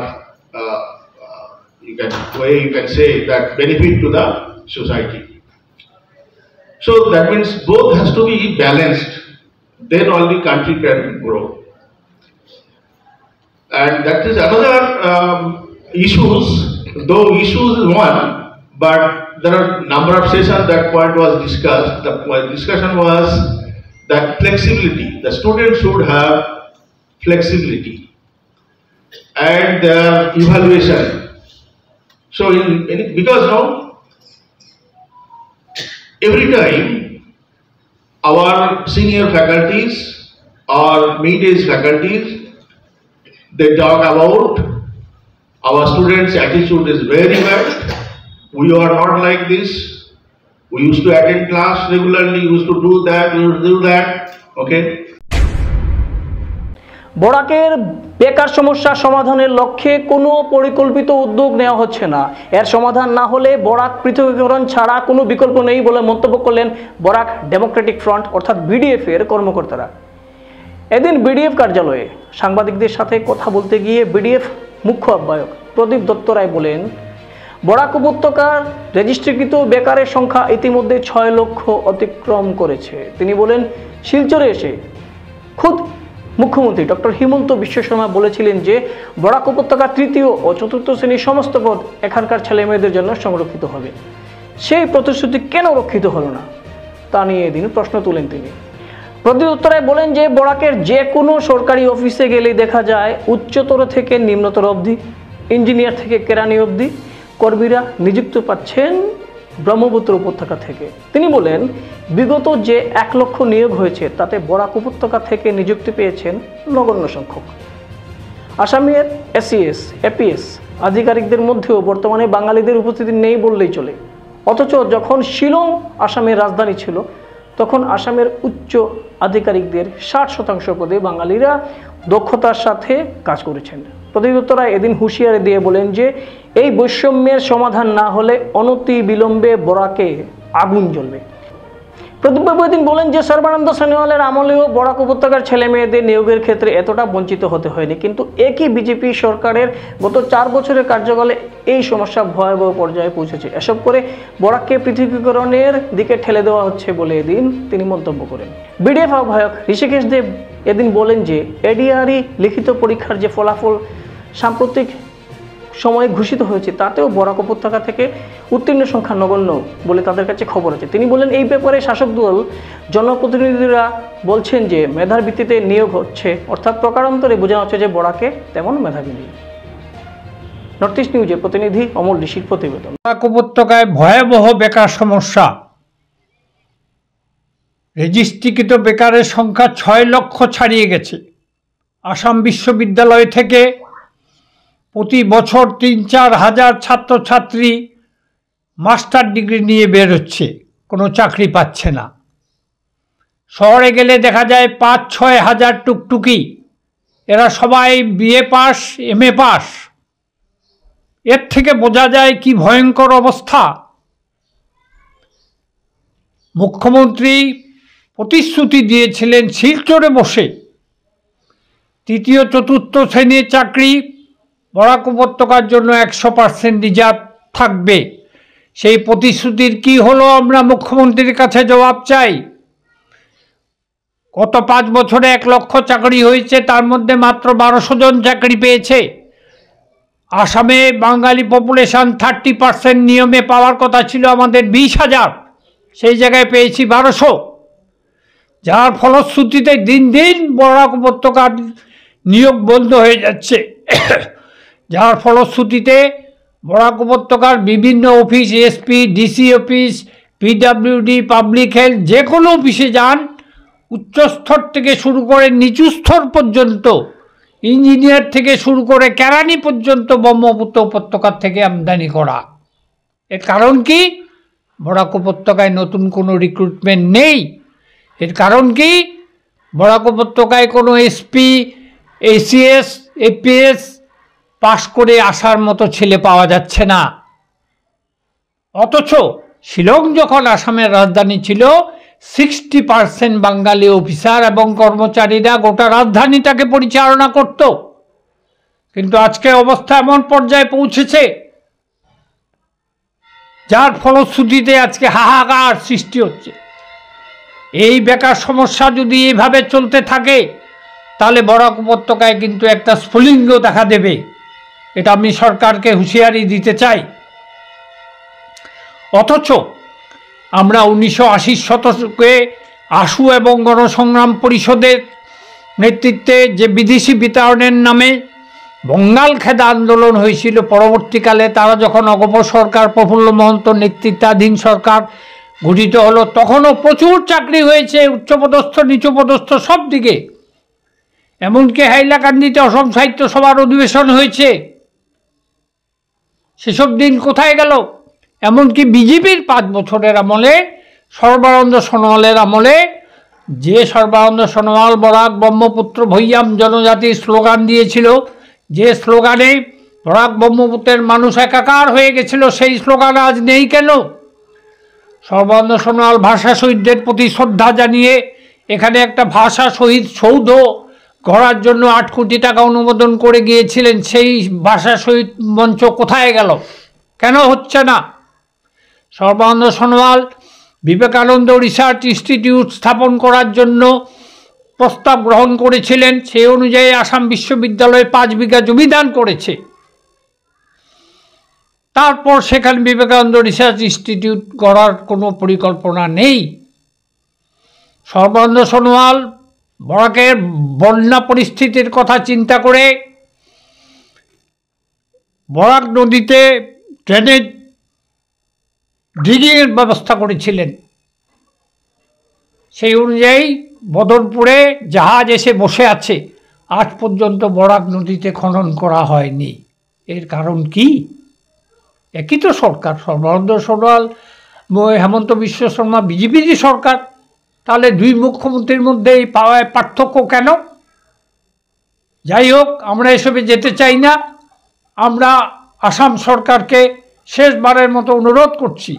[SPEAKER 12] you can say that benefit to the society. So that means both has to be balanced, then only country can grow. And that is another issues, though issues is one, but there are number of sessions that point was discussed. The discussion was that flexibility, the students should have flexibility, and their evaluation. So because now every time our senior faculties or mid-age faculties, they talk about our students' attitude is very bad. We are not like this. We used to attend class regularly, used to do that, we used to do that. Okay.
[SPEAKER 1] বরাকের বেকার সমস্যা সমাধানের লক্ষ্যে কোনো পরিকল্পিত উদ্যোগ নেওয়া হচ্ছে না। এর সমাধান না হলে বরাক পৃথকীকরণ ছাড়া কোনো বিকল্প নেই বলে মন্তব্য করলেন বরাক ডেমোক্রেটিক ফ্রন্ট অর্থাৎ বিডিএফ এর কর্মকর্তারা। এদিন বিডিএফ কার্যালয়ে সাংবাদিকদের সাথে কথা বলতে গিয়ে বিডিএফ মুখ্য আহ্বায়ক প্রদীপ দত্ত রায় বলেন, বরাক উপত্যকার রেজিস্ট্রিকৃত বেকারের সংখ্যা ইতিমধ্যে 6 লক্ষ অতিক্রম করেছে। তিনি বলেন, শিলচরে এসে খুদ মুখ্যমন্ত্রী ডক্টর হিমন্ত বিশ্ব শর্মা বলেছিলেন যে বরাক উপত্যকার 3য় ও 4র্থ শ্রেণীর সমস্ত পদ এখানকার ছেলে মেয়েদের জন্য সংরক্ষিত হবে। সেই প্রতিশ্রুতি কেন রক্ষিত হলো না তা নিয়ে এদিন প্রশ্ন তুলেন তিনি। প্রত্যুত্তরে বলেন যে বরাকের যে কোনো সরকারি অফিসে গেলেই দেখা যায় উচ্চতর থেকে নিম্নতর অবধি, ইঞ্জিনিয়ার থেকে কেরানি অবধি কর্মীরা নিযুক্ত পাচ্ছেন ব্রহ্মপুত্র উপত্যকা থেকে। তিনি বলেন বিগত যে 1 লক্ষ নিয়োগ হয়েছে তাতে বরাক উপত্যকা থেকে নিযুক্তি পেয়েছেন নগণ্য সংখ্যক। আসামের এসিএস, এপিএস আধিকারিকদের মধ্যেও বর্তমানে বাঙালিদের উপস্থিতি নেই বললেই চলে। অথচ যখন শিলং আসামের রাজধানী ছিল তখন আসামের উচ্চ আধিকারিকদের 60% পদে বাঙালিরা দক্ষতার সাথে কাজ করেছেন। প্রতিনিধিরা এদিন হুঁশিয়ারি দিয়ে বলেন যে এই বৈষম্যের সমাধান না হলে অনতি বিলম্বে বরাকে আগুন জ্বলবে। প্রদীপবাবু এদিন বলেন যে সর্বানন্দ সোনোয়ালের আমলেও বরাক উপত্যকার ছেলে মেয়েদের নিয়োগের ক্ষেত্রে এতটা বঞ্চিত হতে হয়নি, কিন্তু একই বিজেপি সরকারের গত 4 বছরের কার্যকালে এই সমস্যা ভয়াবহ পর্যায়ে পৌঁছেছে। এসব করে বরাককে পৃথকীকরণের দিকে ঠেলে দেওয়া হচ্ছে বলে এদিন তিনি মন্তব্য করেন। বিডিএফ আহ্বায়ক ঋষিকেশ দেব এদিন বলেন যে এডিআরই লিখিত পরীক্ষার যে ফলাফল সাম্প্রতিক সময়ে ঘোষিত হয়েছে তাতেও বরাক উপত্যকা থেকে উত্তীর্ণ সংখ্যা নগণ্য বলে তাদের কাছে খবর আছে। তিনি বলেন এই ব্যাপারে শাসক দল জনপ্রতিনিধিরা বলছেন যে মেধার ভিত্তিতে নিয়োগ হচ্ছে, অর্থাৎ প্রকারান্তরে বোঝানো হচ্ছে যে বরাকে তেমন মেধাবী নেই। নর্থ ইস্ট নিউজের প্রতিনিধি অমল ঋষির প্রতিবেদন।
[SPEAKER 13] বরাক উপত্যকায় ভয়াবহ বেকার সমস্যা। রেজিস্ট্রিকৃত বেকারের সংখ্যা 6 লক্ষ ছাড়িয়ে গেছে। আসাম বিশ্ববিদ্যালয় থেকে প্রতি বছর 3-4 হাজার ছাত্রছাত্রী মাস্টার ডিগ্রি নিয়ে বেরোচ্ছে, কোনো চাকরি পাচ্ছে না। শহরে গেলে দেখা যায় 5-6 হাজার টুকটুকি, এরা সবাই বিএ পাস, এমএ পাস। এর থেকে বোঝা যায় কি ভয়ঙ্কর অবস্থা। মুখ্যমন্ত্রী প্রতিশ্রুতি দিয়েছিলেন শিলচরে বসে 3য়-4র্থ শ্রেণীর চাকরি বরাক উপত্যকার জন্য 100% রিজার্ভ থাকবে। সেই প্রতিশ্রুতির কি হলো আমরা মুখ্যমন্ত্রীর কাছে জবাব চাই। গত 5 বছরে 1 লক্ষ চাকরি হয়েছে, তার মধ্যে মাত্র 1200 জন চাকরি পেয়েছে। আসামে বাঙালি পপুলেশন 30% নিয়মে পাওয়ার কথা ছিল আমাদের 20,000, সেই জায়গায় পেয়েছি 1200। যার ফলশ্রুতিতে দিন দিন বরাক উপত্যকার নিয়োগ বন্ধ হয়ে যাচ্ছে। যার ফলশ্রুতিতে বরাক উপত্যকার বিভিন্ন office, SP, DC office, PWD, public health, যে কোনো অফিসে যান, উচ্চস্তর থেকে শুরু করে নিচু স্তর পর্যন্ত, ইঞ্জিনিয়ার থেকে শুরু করে কেরানি পর্যন্ত ব্রহ্মপুত্র উপত্যকার থেকে আমদানি করা। এর কারণ কি? বরাক উপত্যকায় নতুন কোনো রিক্রুটমেন্ট নেই। এর কারণ কি? বরাক উপত্যকায় কোনো এসপি, এসিএস, এপিএস পাশ করে আসার মতো ছেলে পাওয়া যাচ্ছে না। অথচ শিলং যখন আসামের রাজধানী ছিল, 60% বাঙালি অফিসার এবং কর্মচারীরা গোটা রাজধানীটাকে পরিচালনা করত। কিন্তু আজকে অবস্থা এমন পর্যায়ে পৌঁছেছে যার ফলশ্রুতিতে আজকে হাহাকার সৃষ্টি হচ্ছে। এই বেকার সমস্যা যদি এইভাবে চলতে থাকে তাহলে বরাক উপত্যকায় কিন্তু একটা স্ফুলিঙ্গ দেখা দেবে। এটা আমি সরকারকে হুঁশিয়ারি দিতে চাই। অথচ আমরা 1980 শতকে আশু এবং গণসংগ্রাম পরিষদের নেতৃত্বে যে বিদেশি বিতাড়নের নামে বঙ্গাল খেদা আন্দোলন হয়েছিল, পরবর্তীকালে তারা যখন অগপ সরকার, প্রফুল্ল মহন্ত নেতৃত্বাধীন সরকার গঠিত হলো, তখনও প্রচুর চাকরি হয়েছে, উচ্চপদস্থ নিচুপদস্থ সব দিকে। এমনকি হাইলাকান্দিতে অসম সাহিত্য সভার অধিবেশন হয়েছে। সেসব দিন কোথায় গেল? এমনকি বিজেপির 5 বছরের আমলে, সর্বানন্দ সোনোয়ালের আমলে, যে সর্বানন্দ সোনোয়াল বরাক ব্রহ্মপুত্র ভৈয়াম জনজাতির স্লোগান দিয়েছিল, যে স্লোগানে বরাক ব্রহ্মপুত্রের মানুষ একাকার হয়ে গেছিল, সেই স্লোগান আজ নেই কেন? সর্বানন্দ সোনোয়াল ভাষা শহীদদের প্রতি শ্রদ্ধা জানিয়ে এখানে একটা ভাষা শহীদ সৌধ গড়ার জন্য 8 কোটি টাকা অনুমোদন করে গিয়েছিলেন। সেই ভাষা শহীদ মঞ্চ কোথায় গেল? কেন হচ্ছে না? সর্বানন্দ সোনোয়াল বিবেকানন্দ রিসার্চ ইনস্টিটিউট স্থাপন করার জন্য প্রস্তাব গ্রহণ করেছিলেন, সেই অনুযায়ী আসাম বিশ্ববিদ্যালয়ে 5 বিঘা জমি দান করেছে। তারপর সেখানে বিবেকানন্দ রিসার্চ ইনস্টিটিউট গড়ার কোনো পরিকল্পনা নেই। সর্বানন্দ সোনোয়াল বরাকের বন্যা পরিস্থিতির কথা চিন্তা করে বরাক নদীতে ড্রেনেজ ডিগিংয়ের ব্যবস্থা করেছিলেন। সেই অনুযায়ী বদরপুরে জাহাজ এসে বসে আছে, আজ পর্যন্ত বরাক নদীতে খনন করা হয়নি। এর কারণ কি? একই তো সরকার, সর্বানন্দ সোনোয়াল হেমন্ত বিশ্ব শর্মা বিজেপিরই সরকার, তাহলে দুই মুখ্যমন্ত্রীর মধ্যে এই পার্থক্য কেন? যাই হোক, আমরা এসবে যেতে চাই না। আমরা আসাম সরকারকে শেষবারের মতো অনুরোধ করছি,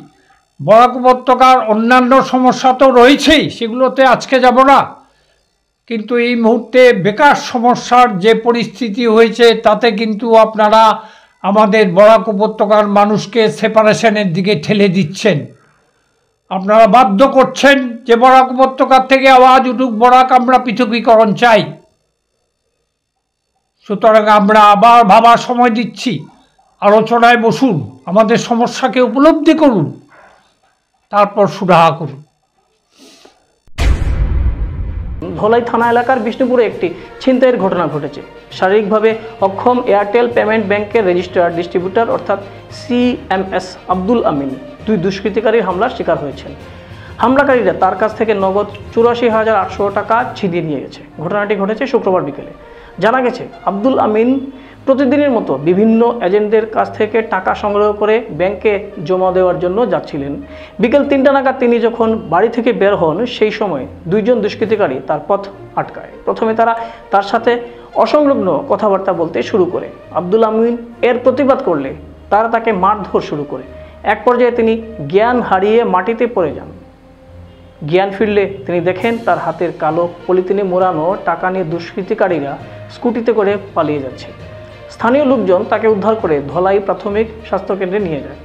[SPEAKER 13] বরাক উপত্যকার অন্যান্য সমস্যা তো রয়েছেই, সেগুলোতে আজকে যাব না, কিন্তু এই মুহূর্তে বেকার সমস্যার যে পরিস্থিতি হয়েছে তাতে কিন্তু আপনারা আমাদের বরাক উপত্যকার মানুষকে সেপারেশনের দিকে ঠেলে দিচ্ছেন। আপনারা বাধ্য করছেন যে বরাক উপত্যকার থেকে আওয়াজ উঠুক, বরাক আমরা পৃথকীকরণ চাই। সুতরাং আমরা আবার ভাবার সময় দিচ্ছি, আলোচনায় বসুন, আমাদের সমস্যাকে উপলব্ধি করুন, তারপর সুরাহা করুন।
[SPEAKER 1] ধলাই থানা এলাকার বিষ্ণুপুরে একটি ছিনতাইয়ের ঘটনা ঘটেছে। শারীরিকভাবে অক্ষম এয়ারটেল পেমেন্ট ব্যাংকের রেজিস্ট্রার ডিস্ট্রিবিউটর অর্থাৎ CMS আব্দুল আমিন দুই দুষ্কৃতিকারীর হামলার শিকার হয়েছেন। হামলাকারীরা তার কাছ থেকে নগদ 84,800 টাকা ছিনিয়ে নিয়ে গেছে। ঘটনাটি ঘটেছে শুক্রবার বিকেলে। জানা গেছে, আব্দুল আমিন প্রতিদিনের মতো বিভিন্ন এজেন্টদের কাছ থেকে টাকা সংগ্রহ করে ব্যাংকে জমা দেওয়ার জন্য যাচ্ছিলেন। বিকেল 3টা নাগাদ তিনি যখন বাড়ি থেকে বের হন, সেই সময় দুইজন দুষ্কৃতিকারী তার পথ আটকায়। প্রথমে তারা তার সাথে অসংলগ্ন কথাবার্তা বলতে শুরু করে। আব্দুল আমিন এর প্রতিবাদ করলে তারা তাকে মারধর শুরু করে। এক পর্যায়ে তিনি জ্ঞান হারিয়ে মাটিতে পড়ে যান। জ্ঞান ফিরলে তিনি দেখেন তার হাতের কালো পলিথিনে মোড়ানো টাকা নিয়ে দুষ্কৃতিকারীরা স্কুটিতে করে পালিয়ে যাচ্ছে। স্থানীয় লোকজন তাকে উদ্ধার করে ধলাই প্রাথমিক স্বাস্থ্যকেন্দ্রে নিয়ে যায়।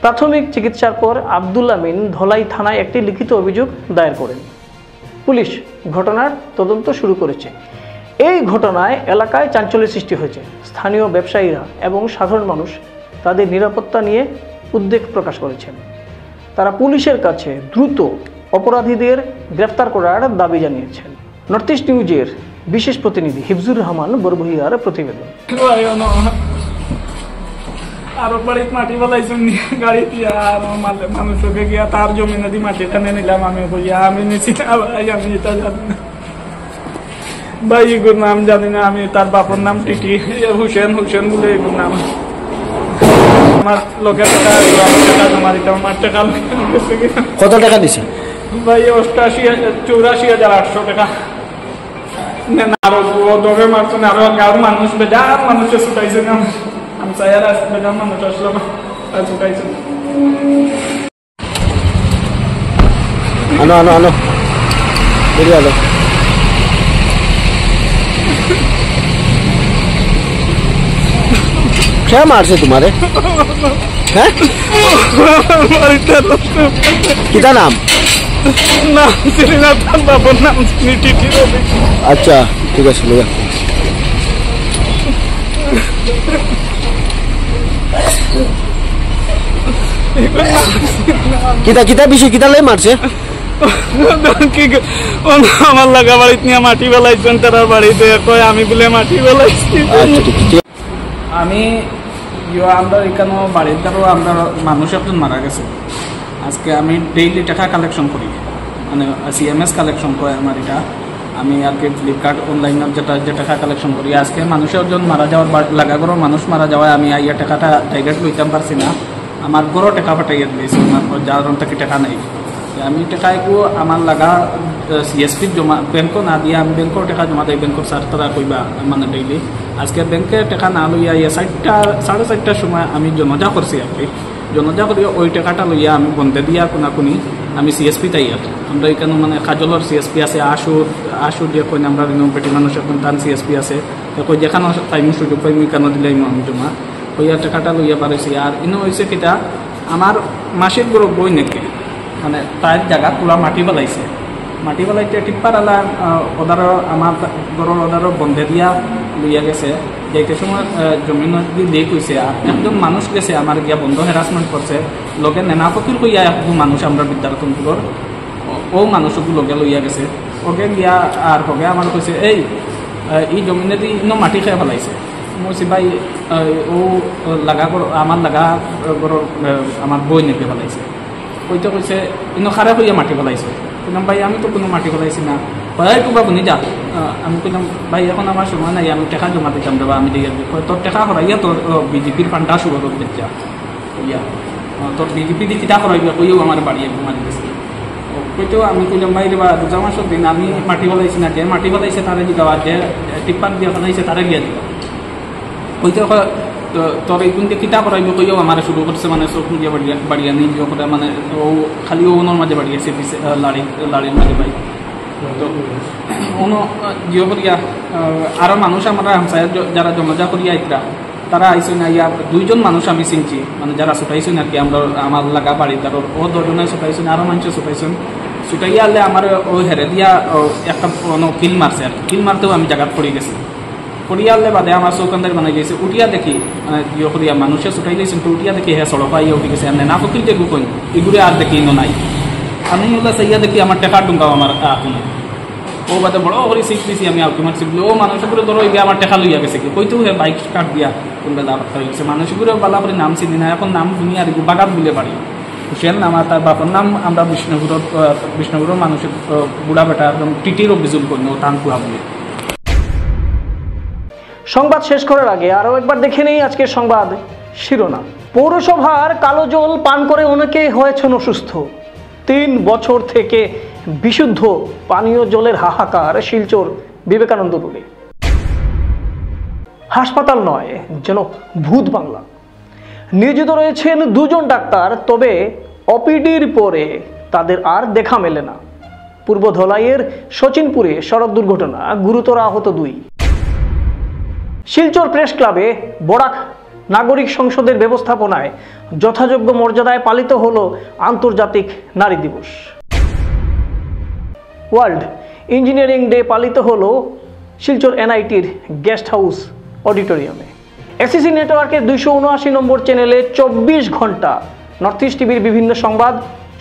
[SPEAKER 1] প্রাথমিক চিকিৎসার পর আব্দুল আমিন ধলাই থানায় একটি লিখিত অভিযোগ দায়ের করেন। পুলিশ ঘটনার তদন্ত শুরু করেছে। এই ঘটনায় এলাকায় চাঞ্চল্যের সৃষ্টি হয়েছে। স্থানীয় ব্যবসায়ীরা এবং সাধারণ মানুষ তাদের নিরাপত্তা নিয়ে উদ্বেগ প্রকাশ করেছেন। তারা পুলিশের কাছে দ্রুত অপরাধীদের গ্রেফতার করার দাবি জানিয়েছেন। নর্থ ইস্ট নিউজের বিশেষ প্রতিনিধি হিফজুর রহমান বরবহিয়ার প্রতিবেদন।
[SPEAKER 14] আরো বাড়িত মাটি বলাইছেন গাড়ি দিয়া আর মানুষকে গিয়া তার জমিনে দি মাটি টানে নিলাম। আমি বইয়া আমি নিছি না ভাই, আমি এটা জানি না ভাই, এগুর নাম জানি না। আমি তার বাপর নাম টিটি হুসেন বলে এগুর নাম। আমার লোকের টাকা জমা দিতাম, আমার টাকা
[SPEAKER 15] কত টাকা দিছে
[SPEAKER 14] ভাই? 84,800 টাকা। আরো দরে মারছেন, আরো গাঁর মানুষ বেজার মানুষে ছুটাইছেন। আমি চাই আর বেজার মানুষ আসলাম ছুটাইছেন।
[SPEAKER 15] আনো বেরিয়ে আলো। কে মারছে তোমারে? হ্যাঁ, কিটা নাম?
[SPEAKER 14] নাম চিনি না, তার বাবার নাম চিনি টিটি।
[SPEAKER 15] আচ্ছা ঠিক আছে, লোক কিতা বিষয় কিতা লাই মারছে?
[SPEAKER 14] আমার লাগা বাড়িতে নিয়ে মাটি বেলাইছেন তার বাড়িতে, কয় আমি বলে মাটি বেলাইছি। আমি আমরা এখানে বাড়ির দ্বারা আমরা মানুষ একজন মারা গেছে। আজকে আমি ডেইলি টাকা কালেকশন করি, মানে CMS কালেকশন করে আমার এটা। আমি আর কি ফ্লিপকার্ট অনলাইনত যে টাকা কালেকশন করি। আজকে মানুষের জন মারা যাওয়ার লাগা গরো মানুষ মারা যাওয়ায় আমি আইয়া টাকাটা ডাইরেক্ট লইতাম পারছি না। আমার গরো টাকা পাঠাইয়া দিয়েছি, যার থেকে টাকা নেই। আমি টাকাইকো আমার লাগা CSP জমা ব্যাংকও না দিয়ে আমি ব্যাংকের টাকা জমা দিই। ব্যাংকের স্যার তারা কইবা মানে ডেইলি। আজকে ব্যাংকে টাকা না লইয়া 4:30টার সময় আমি জনজা করছি আর কি। জনজা করি ওই টাকাটা লইয়া আমি বন্ধে দিয়া কোনাকুনি আমি CSP তাই আর আমরা এখানে মানে কাজলের CSP আছে, আশুর দিয়ে কই আমরা পেটি মানুষ এখন তার CSP আছে। কই যেখানে টাইম সুযোগ পাই আমি কেন দিলাই আমি জমা কইয়া টাকাটা লইয়া পারেছি। আর ইনো হয়েছে কিটা আমার মাসের বড় বই নাকি মানে তার জায়গা তোলা মাটি বেলাইছে। মাটি বেলাইতে টিপ্পার আলা ওদারও আমার গরুর ওদারও বন্ধে দিয়া লইয়া গেছে। যাইতে সময় জমিন দিয়ে কইছে একজন মানুষ গেছে আমার গিয়া বন্ধ হ্যারাসমেন্ট করছে। লোকে নেনা ফকির কইয়া একজন মানুষ আমরা বিদ্যার্থনপুরের ও মানুষগুলোকে লইয়া গেছে ওকে গিয়া আর হগে আমার কইছে এই জমিনে দি ইনো মাটি খেয়ে ফেলাইছে বলছি ভাই ও লাগা আমার লাগা আমার বই নেপে ফেলাইছে ওইটা কইছে ইনো খারাপ হইয়া মাটি ফেলাইছে কইলাম ভাই আমি তো কোনো মাটি ফেলাইছি না ভাই তোমরা কোনি যা আমি কইলাম ভাই এখন আমার সময় নাই আমি টাকা জমা দিতাম দেবা আমি দিয়ে তোর টাকা হরাইয়া তোর বিজেপির ফান্ডা শুরু করতে যা ইয়া তোর বিজেপি দিয়ে কিতা করাইবা কইও আমার বাড়ি মারি গেছে কইতো আমি কইলাম ভাই রে বা 2 মাসের দিন আমি মাটি ফেলাইছি না যে মাটি ফেলাইছে তারে দিবা যে টিপার দিয়ে ফেলাইছে তারে দিয়ে দিবা কইতো তোর এইগুনকে কিতা করাইব কইও আমার শুরু করছে মানে চোখ দিয়ে বাড়িয়া নিয়ে যাওয়া করে মানে ও খালি ওনার মাঝে বাড়িয়েছে লাড়ির মাঝে ভাই তো অন্য জিও করিয়া আরও মানুষ আমরা হামসায় যারা জমাজা করিয়া আইতরা তারা আইসই না ইয়া 2 জন মানুষ আমি চিনছি মানে যারা ছুটাইছেন আর কি আমরা আমার লাগা বাড়ি তার ও 2 জনে ছুটাইছেন আরও মানুষ ছুটাইছেন ছুটাইয়া আনলে আমার ও হেরে দিয়া একটা কিল মারছে আর কিল মারতেও আমি জায়গা পড়ে গেছি পড়িয়া আনলে বাদে আমার চৌকান্দার বানাই গেছে উঠিয়া দেখি জিও করিয়া মানুষে ছুটাই গেছেন তো উঠিয়া দেখি হ্যাঁ সড়ক আইয়া উঠে গেছে এমনি না ফকিল দেখু কই এগুলো আর দেখি ইনো নাই আমি ওগুলো চাইয়া দেখি আমার টাকা ডুঙ্গাও আমার আপনি ও বাদে বড় করে সিট দিছি আমি আউকি মারছি বলে ও মানুষগুলো ধরো গিয়ে আমার টাকা লইয়া গেছে কি কইতেও হে বাইক কাট দিয়া কোনটা দাঁড় হয়ে গেছে মানুষগুলো বালা করে নাম চিনি না এখন নাম শুনি আর বাগাত বলে পারি হুসেন নাম আর তার বাপর নাম আমরা বিষ্ণুপুরের মানুষের বুড়া বেটা একদম টিটির অভিযোগ করি ও টান কুয়া বলে।
[SPEAKER 1] সংবাদ শেষ করার আগে আরও একবার দেখে নেই আজকের সংবাদ শিরোনাম। পৌরসভার কালো জল পান করে অনেকে হয়েছেন অসুস্থ। 3 বছর থেকে বিশুদ্ধ পানীয় জলের হাহাকার শিলচর বিবেকানন্দ রোডে। হাসপাতাল নয়, যেন ভূত বাংলা। নিয়োজিত রয়েছেন 2 জন ডাক্তার, তবে ওপিডির পরে তাদের আর দেখা মেলে না। পূর্ব ধলাইয়ের সচিনপুরে সড়ক দুর্ঘটনা, গুরুতর আহত 2। শিলচর প্রেস ক্লাবে বরাক নাগরিক সংসদের ব্যবস্থাপনায় যথাযোগ্য মর্যাদায় পালিত হলো আন্তর্জাতিক নারী দিবস। ওয়ার্ল্ড ইঞ্জিনিয়ারিং ডে পালিত হলো শিলচর এনআইটির গেস্ট হাউস অডিটোরিয়ামে। এসিসি নেটওয়ার্কের 279 নম্বর চ্যানেলে 24 ঘন্টা নর্থ ইস্ট টিভির বিভিন্ন সংবাদ,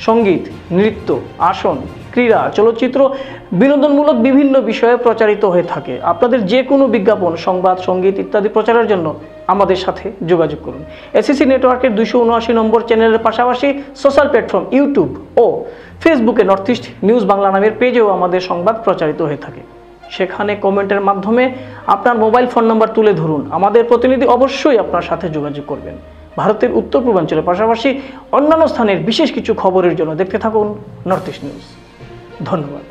[SPEAKER 1] সঙ্গীত, নৃত্য, আসন, ক্রীড়া, চলচ্চিত্র, বিনোদনমূলক বিভিন্ন বিষয়ে প্রচারিত হয়ে থাকে। আপনাদের যে কোনো বিজ্ঞাপন, সংবাদ, সঙ্গীত ইত্যাদি প্রচারের জন্য আমাদের সাথে যোগাযোগ করুন। এসিসি নেটওয়ার্কের 279 নম্বর চ্যানেলের পাশাপাশি সোশ্যাল প্ল্যাটফর্ম ইউটিউব ও ফেসবুকে নর্থ ইস্ট নিউজ বাংলা নামের পেজেও আমাদের সংবাদ প্রচারিত হয়ে থাকে। সেখানে কমেন্টের মাধ্যমে আপনার মোবাইল ফোন নাম্বার তুলে ধরুন। আমাদের প্রতিনিধি অবশ্যই আপনার সাথে যোগাযোগ করবেন। ভারতের উত্তর পূর্বাঞ্চলের পাশাপাশি অন্যান্য স্থানের বিশেষ কিছু খবরের জন্য দেখতে থাকুন নর্থ ইস্ট নিউজ। ধন্যবাদ।